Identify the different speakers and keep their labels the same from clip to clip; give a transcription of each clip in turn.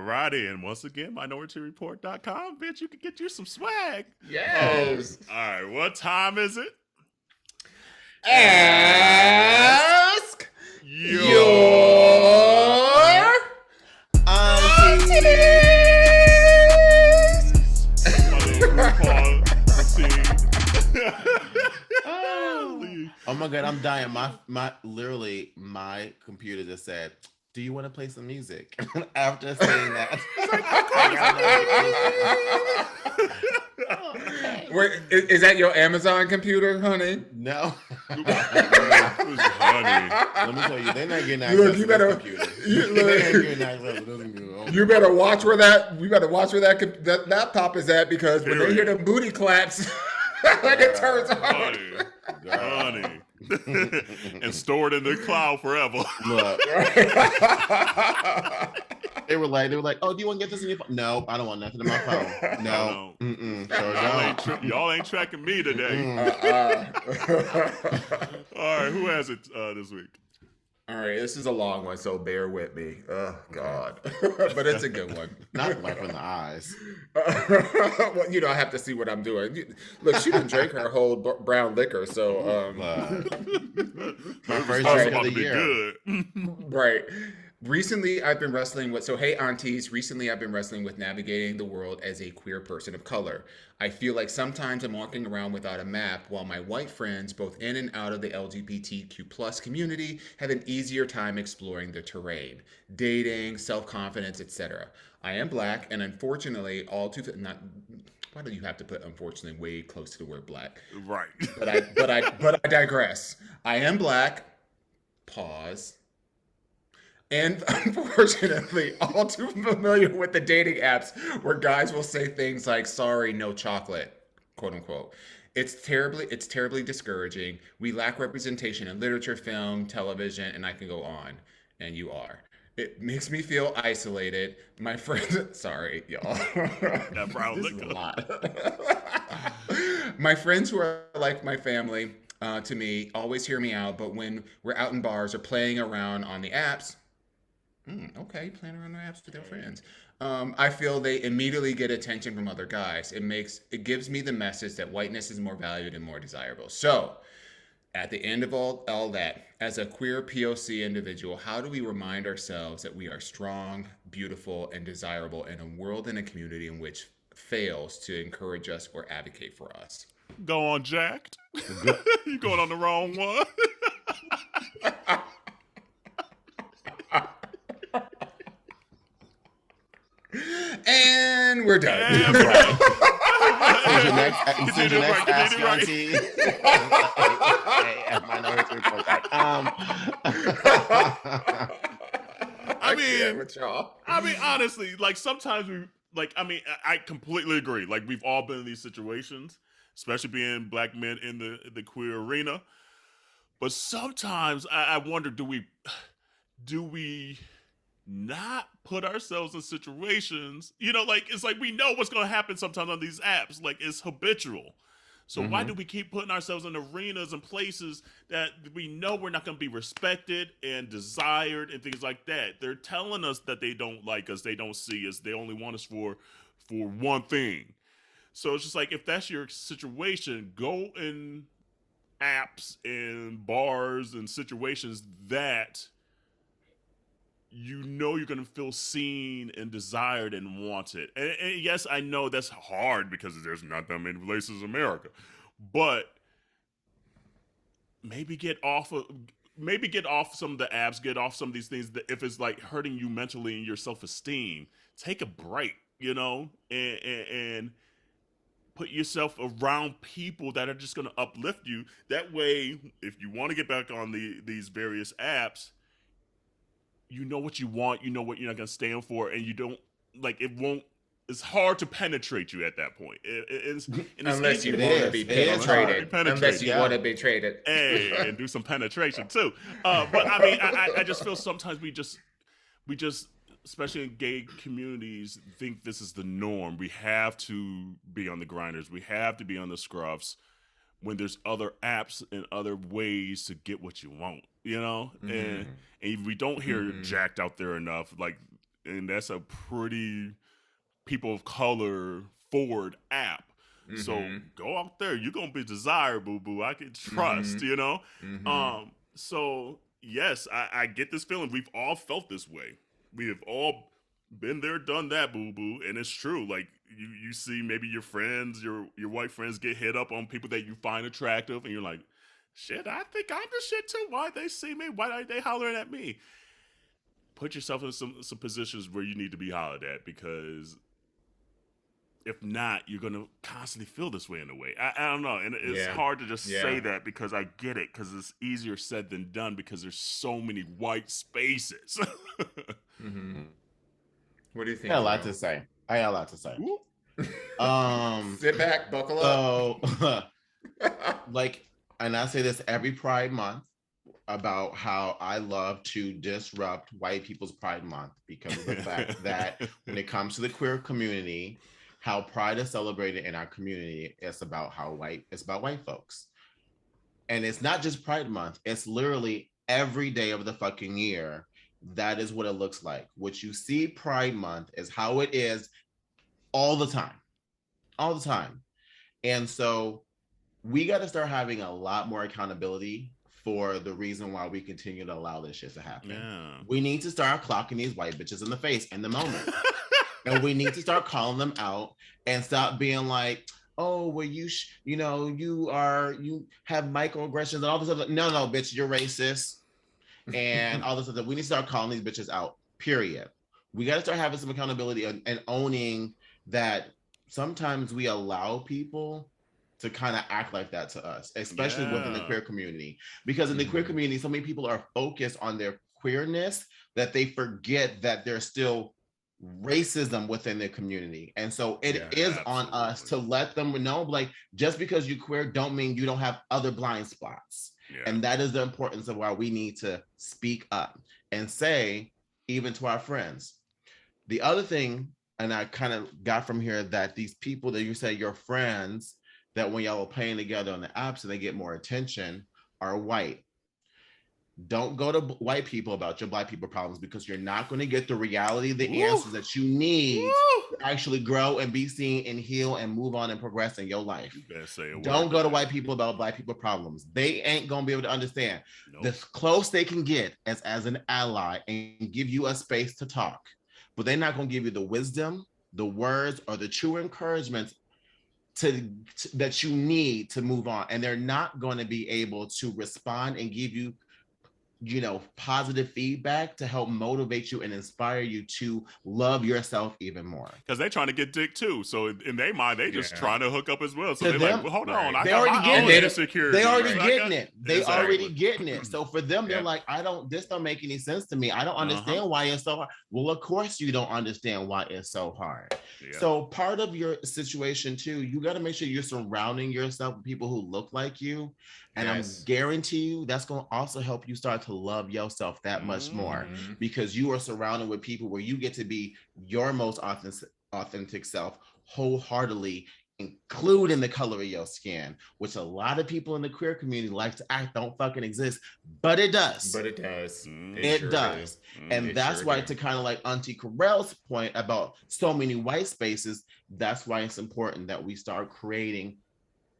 Speaker 1: righty. And once again, MinorityReport.com, bitch, you can get you some swag.
Speaker 2: Yes.
Speaker 1: All right, what time is it?
Speaker 2: Ask Your Aunteas.
Speaker 3: Oh my God, I'm dying. My computer just said, "Do you want to play some music?" After saying that.
Speaker 2: Wait, is that your Amazon computer, honey?
Speaker 3: No.
Speaker 1: Honey.
Speaker 3: Let me tell you, they're not getting access to this computer.
Speaker 2: You better watch where that laptop is at, because when they hear the booty claps, it turns on.
Speaker 1: Honey. And stored in the cloud forever.
Speaker 3: Look. They were like, "Oh, do you want to get this in your phone?" No, I don't want nothing in my phone. No.
Speaker 1: Y'all ain't tracking me today. All right, who has it this week?
Speaker 2: All right, this is a long one, so bear with me. Oh, God. But it's a good one.
Speaker 3: Not like in the eyes.
Speaker 2: Well, I have to see what I'm doing. Look, she didn't drink her whole brown liquor, so...
Speaker 3: My first drink of the year.
Speaker 1: Good.
Speaker 2: Right. Recently, I've been wrestling with... So, hey, aunties. Recently, I've been wrestling with navigating the world as a queer person of color. I feel like sometimes I'm walking around without a map, while my white friends, both in and out of the LGBTQ+ community, have an easier time exploring the terrain, dating, self-confidence, etc. I am Black, and unfortunately, why do you have to put "unfortunately" way close to the word Black?
Speaker 1: Right.
Speaker 2: But I digress. I am Black. Pause. And unfortunately, all too familiar with the dating apps where guys will say things like, "Sorry, no chocolate," quote unquote. It's terribly discouraging. We lack representation in literature, film, television, and I can go on. And you are. It makes me feel isolated. My friends, sorry, y'all.
Speaker 1: That brown
Speaker 2: This is
Speaker 1: liquor.
Speaker 2: a lot. My friends who are like my family to me always hear me out, but when we're out in bars or playing around on the apps, okay, playing around the apps with their friends. I feel they immediately get attention from other guys. It gives me the message that whiteness is more valued and more desirable. So, at the end of all that, as a queer POC individual, how do we remind ourselves that we are strong, beautiful, and desirable in a world and a community in which fails to encourage us or advocate for us?
Speaker 1: Go on, Jacked. You going on the wrong one.
Speaker 2: And we're done.
Speaker 1: And
Speaker 3: Change your next Ask Yo Aunteas. At MinorityReport.com.
Speaker 1: I mean, honestly, like sometimes I completely agree. Like we've all been in these situations, especially being Black men in the queer arena. But sometimes I wonder, do we not put ourselves in situations, it's like we know what's going to happen sometimes on these apps. Like it's habitual. So why do we keep putting ourselves in arenas and places that we know we're not going to be respected and desired and things like that? They're telling us that they don't like us, they don't see us, they only want us for one thing. So it's just like, if that's your situation, go in apps and bars and situations that you're going to feel seen and desired and wanted. And yes, I know that's hard because there's not that many places in America. But maybe get off some of the apps, get off some of these things that if it's like hurting you mentally and your self-esteem, take a break, and put yourself around people that are just going to uplift you. That way, if you want to get back on these various apps, you know what you want, you know what you're not going to stand for, and you don't, it's hard to penetrate you at that point.
Speaker 2: Unless you want to be penetrated. Unless you want to be traded.
Speaker 1: Hey, and do some penetration too. But I mean, I just feel sometimes we just, especially in gay communities, think this is the norm. We have to be on the grinders. We have to be on the scruffs when there's other apps and other ways to get what you want, And we don't hear Jacked out there enough, and that's a pretty people of color forward app. So go out there. You're gonna be desired, boo boo. I can trust, you know. So yes, I get this feeling. We've all felt this way. We have all been there, done that, boo boo, and it's true. Like you see maybe your friends, your white friends get hit up on people that you find attractive, and you're like, shit, I think I'm the shit too. Why they see me? Why are they hollering at me? Put yourself in some positions where you need to be hollered at, because if not, you're going to constantly feel this way in a way. I don't know. And it's hard to just say that, because I get it, because it's easier said than done, because there's so many white spaces.
Speaker 2: What do you think?
Speaker 3: I got a lot to say.
Speaker 2: Sit back, buckle up.
Speaker 3: So, like, and I say this every Pride Month about how I love to disrupt white people's Pride Month, because of the fact that when it comes to the queer community, how Pride is celebrated in our community, it's about white folks. And it's not just Pride Month, it's literally every day of the fucking year. That is what it looks like. What you see Pride Month is how it is all the time. And so we got to start having a lot more accountability for the reason why we continue to allow this shit to happen. We need to start clocking these white bitches in the face in the moment. And we need to start calling them out and stop being like, oh, well, you have microaggressions and all this other. No, bitch, you're racist. And all this other. We need to start calling these bitches out, period. We got to start having some accountability and owning that sometimes we allow people to kind of act like that to us, especially within the queer community. Because in the queer community, so many people are focused on their queerness that they forget that there's still racism within their community. And so it is on us to let them know, like, just because you're queer don't mean you don't have other blind spots. And that is the importance of why we need to speak up and say, even to our friends. The other thing, and I kind of got from here, that these people that you say your friends, that when y'all are playing together on the apps and they get more attention, are white. Don't go to white people about your Black people problems, because you're not going to get the reality, the answers that you need to actually grow and be seen and heal and move on and progress in your life. Don't go to white people about Black people problems. They ain't going to be able to understand. The close they can get as an ally and give you a space to talk, but they're not going to give you the wisdom, the words, or the true encouragement that you need to move on. And they're not going to be able to respond and give you positive feedback to help motivate you and inspire you to love yourself even more.
Speaker 1: Because they're trying to get dick too. So in their mind, they just trying to hook up as well. So they're
Speaker 3: them,
Speaker 1: like, well, hold on.
Speaker 3: They already getting it. They already getting it. They
Speaker 1: Exactly.
Speaker 3: already getting it. So for them, they're like, this don't make any sense to me. I don't understand why it's so hard. Well, of course you don't understand why it's so hard. So part of your situation too, you got to make sure you're surrounding yourself with people who look like you. And I guarantee you that's going to also help you start to love yourself that much more, because you are surrounded with people where you get to be your most authentic self wholeheartily, including the color of your skin, which a lot of people in the queer community like to act don't fucking exist, but it does.
Speaker 2: But it does.
Speaker 3: It does. And that's why, to kind of like Auntie Kerel's point about so many white spaces, that's why it's important that we start creating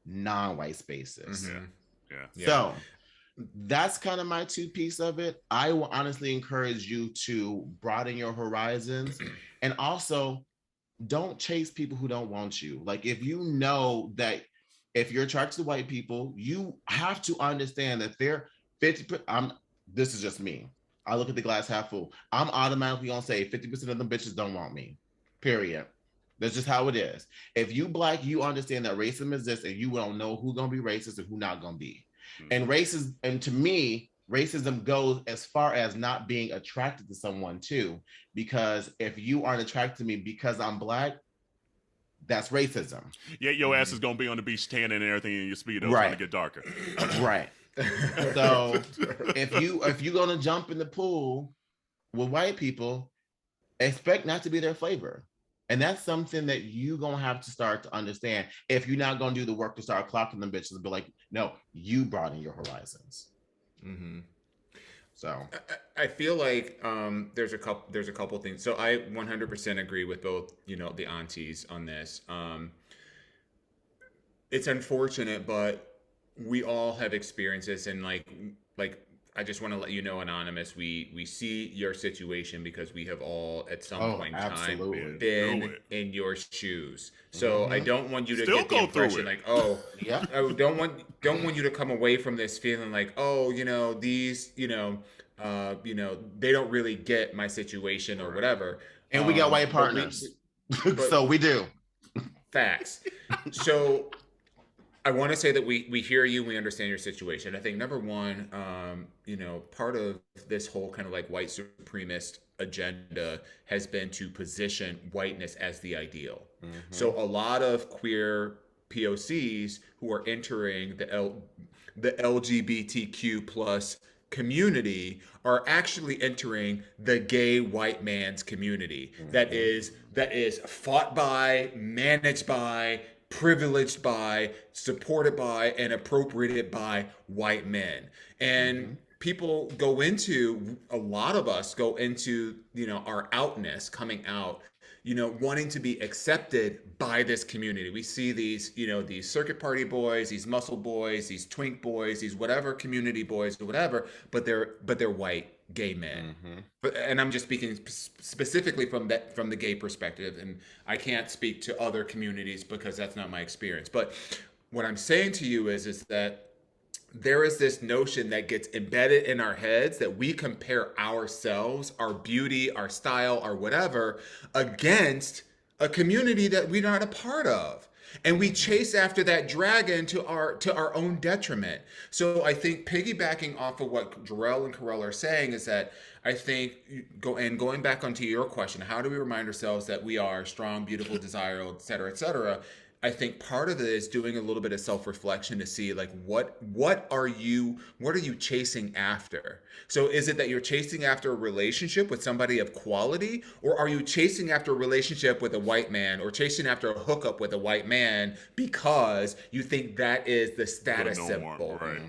Speaker 3: non-white spaces. So that's kind of my 2 piece of it. I will honestly encourage you to broaden your horizons, and also don't chase people who don't want you. Like, if you know that if you're attracted to white people, you have to understand that they're 50%. This is just me. I look at the glass half full. I'm automatically gonna say 50% of them bitches don't want me. Period. That's just how it is. If you Black, you understand that racism exists, and you don't know who's gonna be racist and who not gonna be. And to me, racism goes as far as not being attracted to someone too, because if you aren't attracted to me because I'm Black, that's racism.
Speaker 1: Yeah, your ass is gonna be on the beach tanning and everything, and your speedo gonna get darker.
Speaker 3: Right. So if you're gonna jump in the pool with white people, expect not to be their flavor. And that's something that you're going to have to start to understand if you're not going to do the work to start clocking them bitches and be like, no, you broaden your horizons. So
Speaker 2: I feel like there's a couple things. So I 100% agree with both, the aunties on this. It's unfortunate, but we all have experiences, and like I just want to let you know, Anonymous, we see your situation because we have all at some point in time been in your shoes. So I don't want you to get the impression like,
Speaker 3: yeah,
Speaker 2: I don't want you to come away from this feeling like, these, they don't really get my situation or whatever.
Speaker 3: And we got white partners. So we do.
Speaker 2: Facts. So I want to say that we hear you, we understand your situation. I think number one, part of this whole kind of like white supremacist agenda has been to position whiteness as the ideal. Mm-hmm. So a lot of queer POCs who are entering the LGBTQ plus community are actually entering the gay white man's community. Mm-hmm. that is fought by, managed by, privileged by, supported by, and appropriated by white men. And people a lot of us go into, our outness, coming out, wanting to be accepted by this community. We see these, these circuit party boys, these muscle boys, these twink boys, these whatever community boys or whatever, but they're white gay men. And I'm just speaking specifically from the gay perspective, and I can't speak to other communities because that's not my experience. But what I'm saying to you is that there is this notion that gets embedded in our heads that we compare ourselves, our beauty, our style, our whatever, against a community that we're not a part of. And we chase after that dragon to our own detriment. So I think piggybacking off of what Jerrell and Kerel are saying is that I think going back onto your question, how do we remind ourselves that we are strong, beautiful, desirable, et cetera, et cetera? I think part of it is doing a little bit of self-reflection to see like what are you chasing after? So is it that you're chasing after a relationship with somebody of quality, or are you chasing after a relationship with a white man, or chasing after a hookup with a white man because you think that is the status symbol? Right.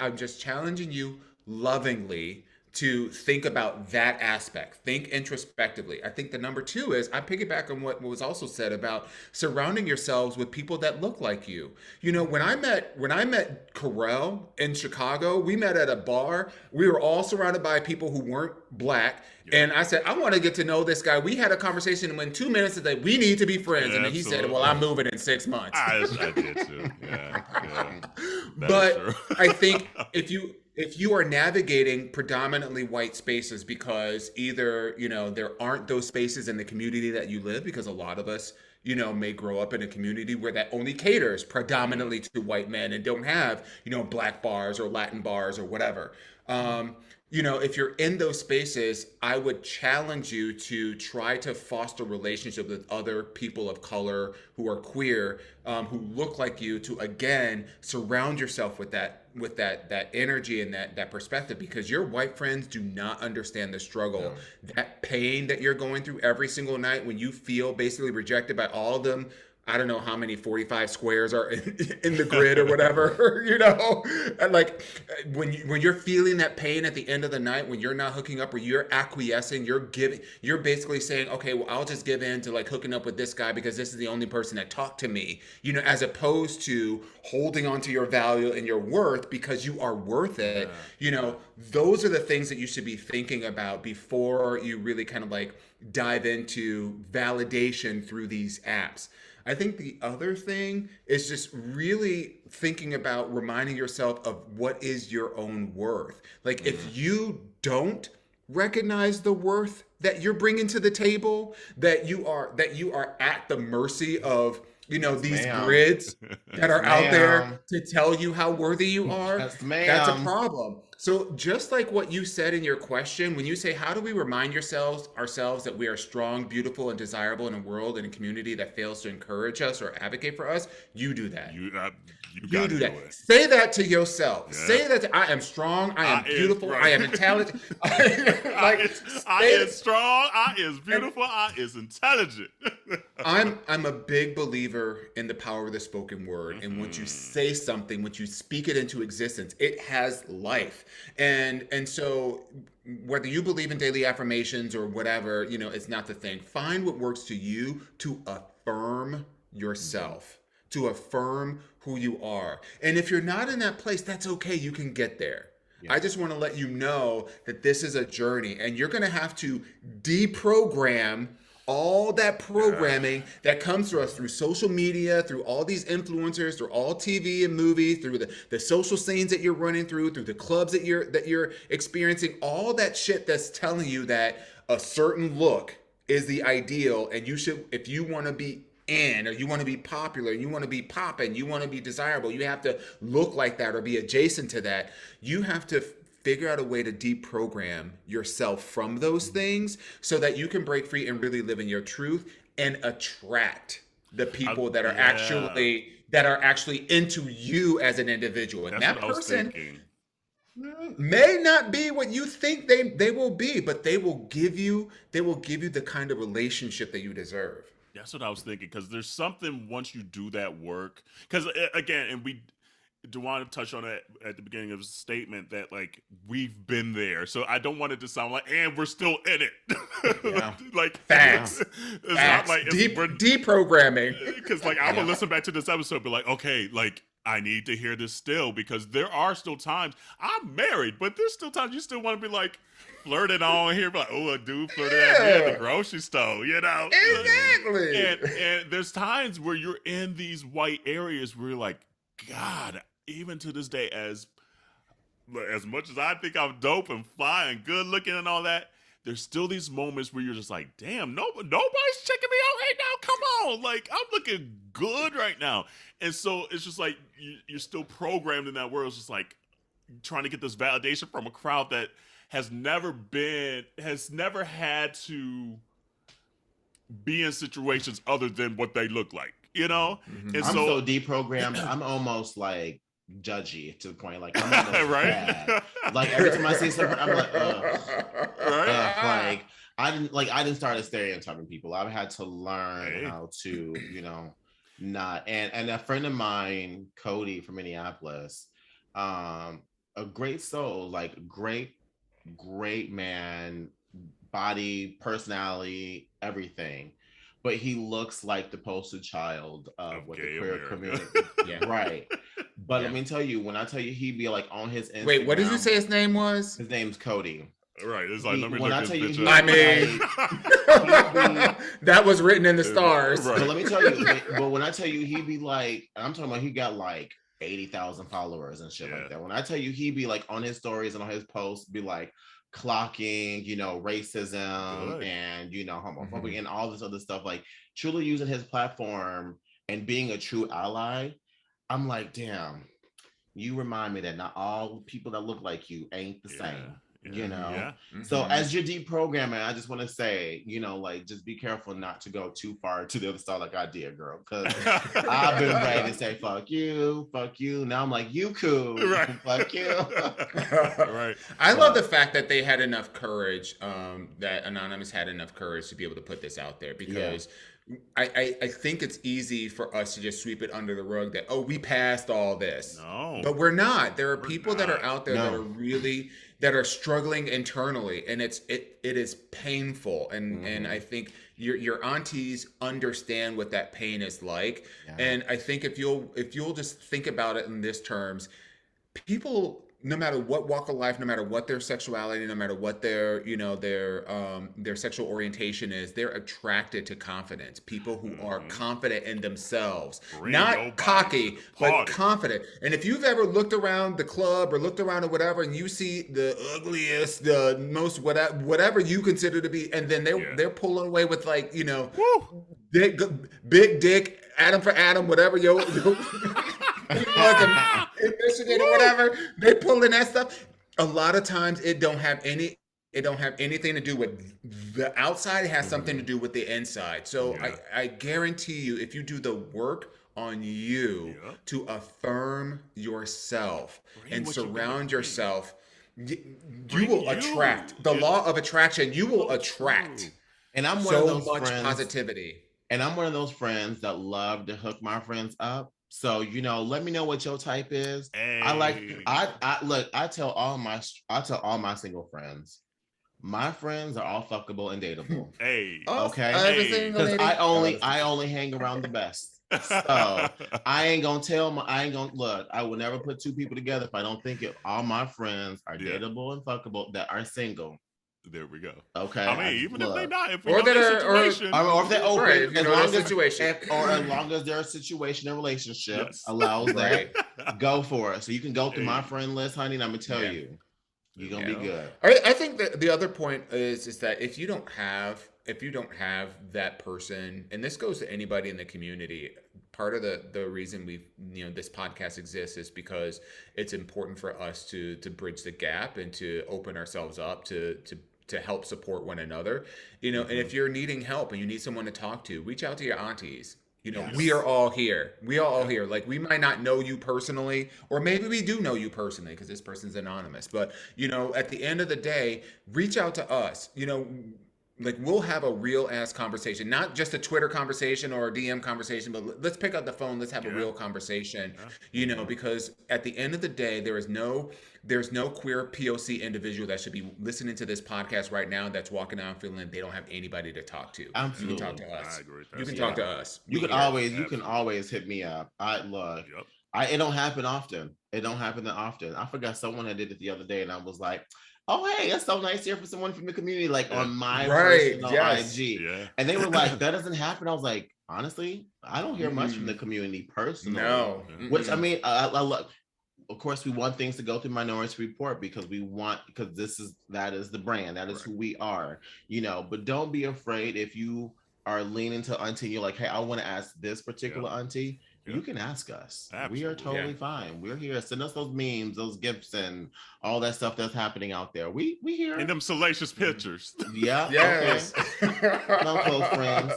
Speaker 2: I'm just challenging you lovingly to think about that aspect. Think introspectively. I think the number two is, I piggyback on what was also said about surrounding yourselves with people that look like you. When I met Kerel in Chicago, we met at a bar. We were all surrounded by people who weren't Black. Yeah. And I said, I want to get to know this guy. We had a conversation, and in 2 minutes I said, we need to be friends. And then he said, well, I'm moving in 6 months.
Speaker 1: I did too. Yeah.
Speaker 2: But I think if you are navigating predominantly white spaces because either, there aren't those spaces in the community that you live, because a lot of us, may grow up in a community where that only caters predominantly to white men and don't have, Black bars or Latin bars or whatever. If you're in those spaces, I would challenge you to try to foster relationships with other people of color who are queer, who look like you, to again surround yourself with that energy and that perspective, because your white friends do not understand the struggle, that pain that you're going through every single night when you feel basically rejected by all of them. I don't know how many 45 squares are in the grid or whatever, and like when you're feeling that pain at the end of the night, when you're not hooking up or you're acquiescing, you're basically saying, okay, well, I'll just give in to like hooking up with this guy because this is the only person that talked to me, as opposed to holding on to your value and your worth because you are worth it. Those are the things that you should be thinking about before you really kind of like dive into validation through these apps. I think the other thing is just really thinking about reminding yourself of what is your own worth. Like if you don't recognize the worth that you're bringing to the table, that you are at the mercy of, these grids that are out there to tell you how worthy you are, that's a problem. So just like what you said in your question, when you say, how do we remind ourselves that we are strong, beautiful, and desirable in a world and a community that fails to encourage us or advocate for us, you do that. You do that. Say that to yourself. Yeah. Say that I am strong, I am beautiful, I am intelligent.
Speaker 1: I is strong, I is beautiful, I is intelligent.
Speaker 2: I'm a big believer in the power of the spoken word. And once you say something, once you speak it into existence, it has life. And so whether you believe in daily affirmations or whatever, it's not the thing. Find what works to you to affirm yourself, to affirm who you are. And if you're not in that place, that's okay. You can get there. Yeah. I just want to let you know that this is a journey, and you're going to have to deprogram all that programming that comes to us through social media, through all these influencers, through all TV and movies, through the social scenes that you're running through the clubs that you're experiencing, all that shit that's telling you that a certain look is the ideal, and you should, if you want to be in, or you want to be popular, you want to be popping, you want to be desirable, you have to look like that or be adjacent to that. You have to figure out a way to deprogram yourself from those things so that you can break free and really live in your truth and attract the people that are actually into you as an individual. And that person may not be what you think they will be, but they will give you the kind of relationship that you deserve.
Speaker 1: That's what I was thinking, because there's something once you do that work, because again, and Dawon touched on it at the beginning of his statement that like we've been there, so I don't want it to sound like and we're still in it.
Speaker 2: Yeah.
Speaker 1: Like
Speaker 2: facts.
Speaker 1: It's not like
Speaker 2: we're deprogramming.
Speaker 1: Because like I'm gonna listen back to this episode, and be like, okay, like I need to hear this still, because there are still times I'm married, but there's still times you still want to be like flirting on here, like, oh, a dude flirted at me at the grocery store,
Speaker 2: Exactly.
Speaker 1: And there's times where you're in these white areas where you're like, God, even to this day, as much as I think I'm dope and fly and good looking and all that, there's still these moments where you're just like, damn, nobody's checking me out right now. Come on. Like, I'm looking good right now. And so it's just like, you're still programmed in that world. It's just like trying to get this validation from a crowd that has never had to be in situations other than what they look like,
Speaker 3: Mm-hmm. And I'm so deprogrammed. I'm almost like judgy to the point, like I'm almost
Speaker 1: right.
Speaker 3: bad. Like every time I see something, I'm like, right. Like I didn't start stereotyping people. I've had to learn how to, not. And a friend of mine, Cody from Minneapolis, a great soul, like great man, body, personality, everything. But he looks like the poster child of what the queer community. Yeah, right. But let me tell you, when I tell you he'd be like on his Instagram.
Speaker 2: Wait, what did you say his name was?
Speaker 3: His name's Cody.
Speaker 1: Right. It's like, let me
Speaker 3: when
Speaker 1: look
Speaker 3: I
Speaker 1: this
Speaker 3: tell you,
Speaker 1: bitch up.
Speaker 2: That was written in the stars.
Speaker 3: Right. But let me tell you, but when I tell you he'd be like, I'm talking about he got like 80,000 followers and shit like that. When I tell you he'd be like on his stories and on his posts, be like clocking, racism and, homophobia and all this other stuff, like truly using his platform and being a true ally. I'm like, damn, you remind me that not all people that look like you ain't the same. So as you're deprogramming, I just want to say, like, just be careful not to go too far to the other side like I did, girl, because I've been ready to say fuck you. Now I'm like, you cool, right? Fuck you.
Speaker 1: Right.
Speaker 2: I love the fact that they had enough courage, that Anonymous had enough courage to be able to put this out there, because I think it's easy for us to just sweep it under the rug that, we passed all this.
Speaker 1: No.
Speaker 2: But we're not. There are people that are out there that are struggling internally, and it is painful. And I think your aunties understand what that pain is like. Yeah. And I think if you'll just think about it in this terms, people, no matter what walk of life, no matter what their sexuality, no matter what their sexual orientation is, they're attracted to confidence. People who are confident in themselves, not cocky, but confident. And if you've ever looked around the club or looked around or whatever, and you see the ugliest, the most whatever you consider to be, and then they're pulling away with like, big dick, Adam for Adam, whatever, in Michigan or whatever, they pull in that stuff. A lot of times it don't have anything to do with the outside. It has something to do with the inside. So I guarantee you, if you do the work on you to affirm yourself and surround yourself, you will attract the law of attraction. You will attract
Speaker 3: and I'm one
Speaker 2: so
Speaker 3: of those
Speaker 2: much
Speaker 3: friends,
Speaker 2: positivity.
Speaker 3: And I'm one of those friends that love to hook my friends up. So, let me know what your type is.
Speaker 1: Hey.
Speaker 3: I tell all my single friends, my friends are all fuckable and dateable.
Speaker 1: Hey.
Speaker 3: Okay. Because I only hang around the best. So I ain't gonna look. I will never put two people together if I don't think all my friends are dateable and fuckable that are single.
Speaker 1: There we go.
Speaker 3: Okay.
Speaker 1: I mean, even if they not, if we
Speaker 2: or
Speaker 1: know their situation,
Speaker 3: or if they're open,
Speaker 2: right, if you know their situation,
Speaker 3: or as long as their situation and relationship allows that, go for it. So you can go through my friend list, honey, and I'm gonna tell you, you're gonna be good.
Speaker 2: I think that the other point is that if you don't have that person, and this goes to anybody in the community, part of the reason this podcast exists is because it's important for us to bridge the gap and to open ourselves up to help support one another, and if you're needing help and you need someone to talk to, reach out to your aunties. We are all here. We are all here. Like, we might not know you personally, or maybe we do know you personally because this person's anonymous. But, at the end of the day, reach out to us. Like, we'll have a real ass conversation, not just a Twitter conversation or a DM conversation, but let's pick up the phone. Let's have a real conversation, because at the end of the day, there's no queer POC individual that should be listening to this podcast right now that's walking down feeling they don't have anybody to talk to.
Speaker 3: Absolutely.
Speaker 2: You can talk to us.
Speaker 1: I agree with that.
Speaker 2: You can talk to us.
Speaker 3: You can always hit me up. It don't happen often. It don't happen that often. I forgot someone that did it the other day, and I was like, oh, hey, that's so nice to hear from someone from the community, like on my personal IG. Yeah. And they were like, that doesn't happen. I was like, honestly, I don't hear much from the community personally.
Speaker 2: No.
Speaker 3: Which, I mean, I love, of course, we want things to go through Minoritea Report because that is the brand. That is who we are, but don't be afraid if you are leaning to auntie and you're like, hey, I want to ask this particular auntie. You can ask us. Absolutely. We are totally fine. We're here. Send us those memes, those gifts, and all that stuff that's happening out there. We here.
Speaker 1: And them salacious pictures.
Speaker 3: Yeah.
Speaker 2: Yes.
Speaker 3: Okay. No close friends.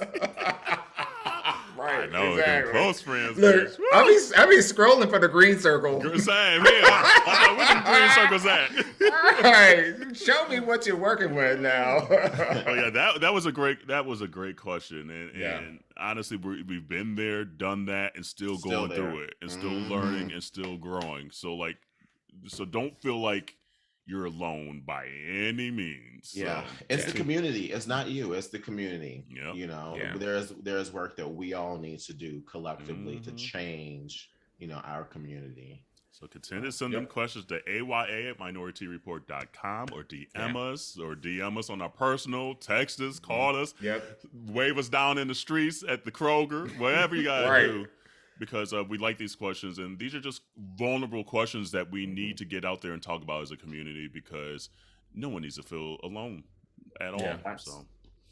Speaker 2: Right.
Speaker 1: I know. Exactly. Close friends.
Speaker 2: Look, I be scrolling for the green circle.
Speaker 1: Same here. Where the green circles at?
Speaker 2: All right. Show me what you're working with now.
Speaker 1: Oh yeah, that was a great question, and honestly, we've been there, done that, and still going through it, and still learning, and still growing. So don't feel like you're alone by any means.
Speaker 3: Yeah, it's the community. It's not you. It's the community. There's work that we all need to do collectively to change, our community.
Speaker 1: So continue to send them questions to aya@minoriteareport.com or DM us on our personal, text us, call us, wave us down in the streets at the Kroger, whatever you gotta do. Because we like these questions, and these are just vulnerable questions that we need to get out there and talk about as a community, because no one needs to feel alone at all. So